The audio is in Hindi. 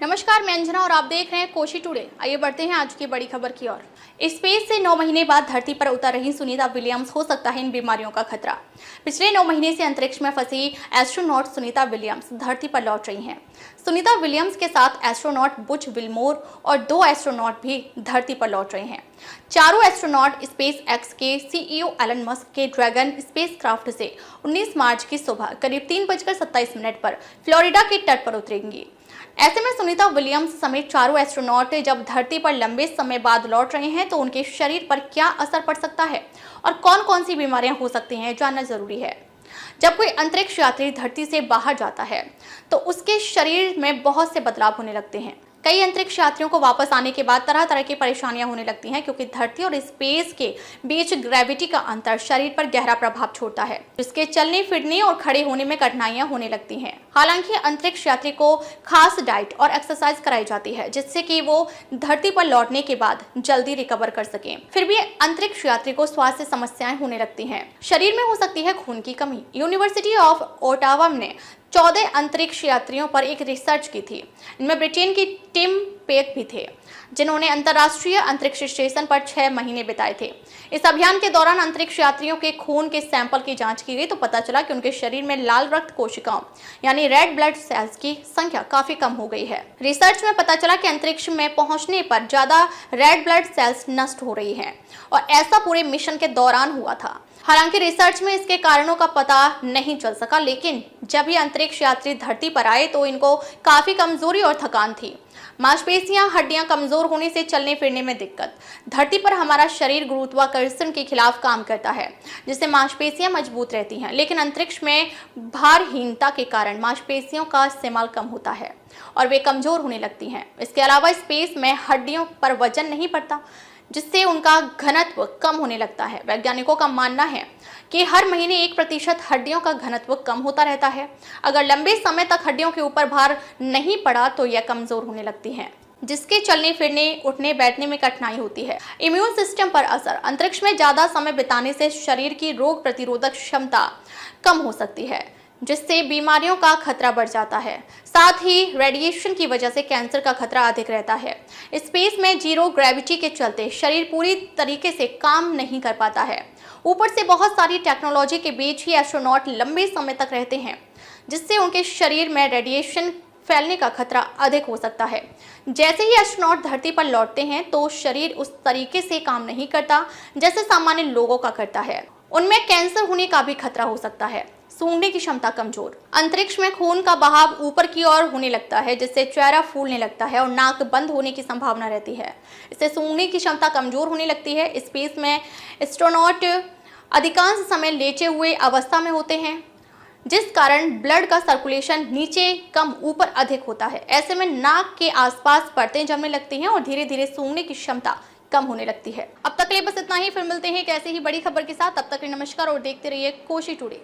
नमस्कार, मैं अंजना और आप देख रहे हैं कोशी टुडे। आइए बढ़ते हैं आज की बड़ी खबर की ओर। स्पेस से 9 महीने बाद धरती पर उतर रही सुनीता विलियम्स हो सकता है इन बीमारियों का खतरा। पिछले 9 महीने से अंतरिक्ष में फंसी एस्ट्रोनॉट सुनीता विलियम्स धरती पर लौट रही हैं। सुनीता विलियम्स के साथ एस्ट्रोनॉट बुच विल्मोर और 2 एस्ट्रोनॉट भी धरती पर लौट रहे हैं। चारों एस्ट्रोनॉट स्पेस एक्स के सीईओ एलन मस्क के ड्रैगन स्पेसक्राफ्ट से 19 मार्च की सुबह करीब 3:27 पर फ्लोरिडा के तट पर उतरेंगी। ऐसे में सुनीता विलियम्स समेत चारों एस्ट्रोनॉट जब धरती पर लंबे समय बाद लौट रहे हैं तो उनके शरीर पर क्या असर पड़ सकता है और कौन कौन सी बीमारियां हो सकती हैं, जानना जरूरी है। जब कोई अंतरिक्ष यात्री धरती से बाहर जाता है तो उसके शरीर में बहुत से बदलाव होने लगते हैं। कई अंतरिक्ष यात्रियों को वापस आने के बाद तरह तरह की परेशानियां होने लगती हैं, क्योंकि धरती और स्पेस के बीच ग्रेविटी का अंतर शरीर पर गहरा प्रभाव छोड़ता है, जिसके चलने फिरने और खड़े होने में कठिनाइयां होने लगती हैं। हालांकि अंतरिक्ष यात्री को खास डाइट और एक्सरसाइज कराई जाती है, जिससे कि वो धरती पर लौटने के बाद जल्दी रिकवर कर सकें। फिर भी अंतरिक्ष यात्री को स्वास्थ्य समस्याएं होने लगती हैं। शरीर में हो सकती है खून की कमी। यूनिवर्सिटी ऑफ ओटावा ने 14 अंतरिक्ष यात्रियों पर एक रिसर्च की थी। इनमें ब्रिटेन की टिम पेक भी थे, जिन्होंने अंतर्राष्ट्रीय अंतरिक्ष स्टेशन पर 6 महीने बिताए थे। इस अभियान के दौरान अंतरिक्ष यात्रियों के खून के सैंपल की जांच की गई तो पता चला कि उनके शरीर में लाल रक्त कोशिकाओं यानी रेड ब्लड सेल्स की संख्या काफी कम हो गई है। रिसर्च में पता चला कि अंतरिक्ष में पहुंचने पर ज्यादा रेड ब्लड सेल्स नष्ट हो रही हैं और ऐसा पूरे मिशन के दौरान हुआ था। हालांकि रिसर्च में इसके कारणों का पता नहीं चल सका, लेकिन जब ये अंतरिक्ष यात्री धरती पर आए तो इनको काफी कमजोरी और थकान थी। मांसपेशियां, हड्डियां कमजोर होने से चलने फिरने में दिक्कत। धरती पर हमारा शरीर गुरुत्वाकर्षण के खिलाफ काम करता है, जिससे मांसपेशियां मजबूत रहती हैं, लेकिन अंतरिक्ष में भारहीनता के कारण मांसपेशियों का इस्तेमाल कम होता है और वे कमजोर होने लगती हैं। इसके अलावा स्पेस में हड्डियों पर वजन नहीं पड़ता, जिससे उनका घनत्व कम होने लगता है। वैज्ञानिकों का मानना है कि हर महीने 1% हड्डियों का घनत्व कम होता रहता है। अगर लंबे समय तक हड्डियों के ऊपर भार नहीं पड़ा तो यह कमजोर होने लगती हैं, जिसके चलने फिरने, उठने बैठने में कठिनाई होती है। इम्यून सिस्टम पर असर। अंतरिक्ष में ज्यादा समय बिताने से शरीर की रोग प्रतिरोधक क्षमता कम हो सकती है, जिससे बीमारियों का खतरा बढ़ जाता है। साथ ही रेडिएशन की वजह से कैंसर का खतरा अधिक रहता है। स्पेस में जीरो ग्रेविटी के चलते शरीर पूरी तरीके से काम नहीं कर पाता है। ऊपर से बहुत सारी टेक्नोलॉजी के बीच ही एस्ट्रोनॉट लंबे समय तक रहते हैं, जिससे उनके शरीर में रेडिएशन फैलने का खतरा अधिक हो सकता है। जैसे ही एस्ट्रोनॉट धरती पर लौटते हैं तो शरीर उस तरीके से काम नहीं करता जैसे सामान्य लोगों का करता है। उनमें कैंसर होने का भी खतरा हो सकता है। सूंघने की क्षमता कमजोर। अंतरिक्ष में खून का बहाव ऊपर की ओर होने लगता है, जिससे चेहरा फूलने लगता है और नाक बंद होने की संभावना रहती है। इससे सूंघने की क्षमता कमजोर होने लगती है। स्पेस में एस्ट्रोनॉट अधिकांश समय लेटे हुए अवस्था में होते हैं, जिस कारण ब्लड का सर्कुलेशन नीचे कम ऊपर अधिक होता है। ऐसे में नाक के आसपास परतें जमने लगती हैं और धीरे धीरे सूंघने की क्षमता कम होने लगती है। अब तक के लिए बस इतना ही। फिर मिलते हैं एक ऐसे ही बड़ी खबर के साथ। तब तक के लिए नमस्कार और देखते रहिए कोशी टुडे।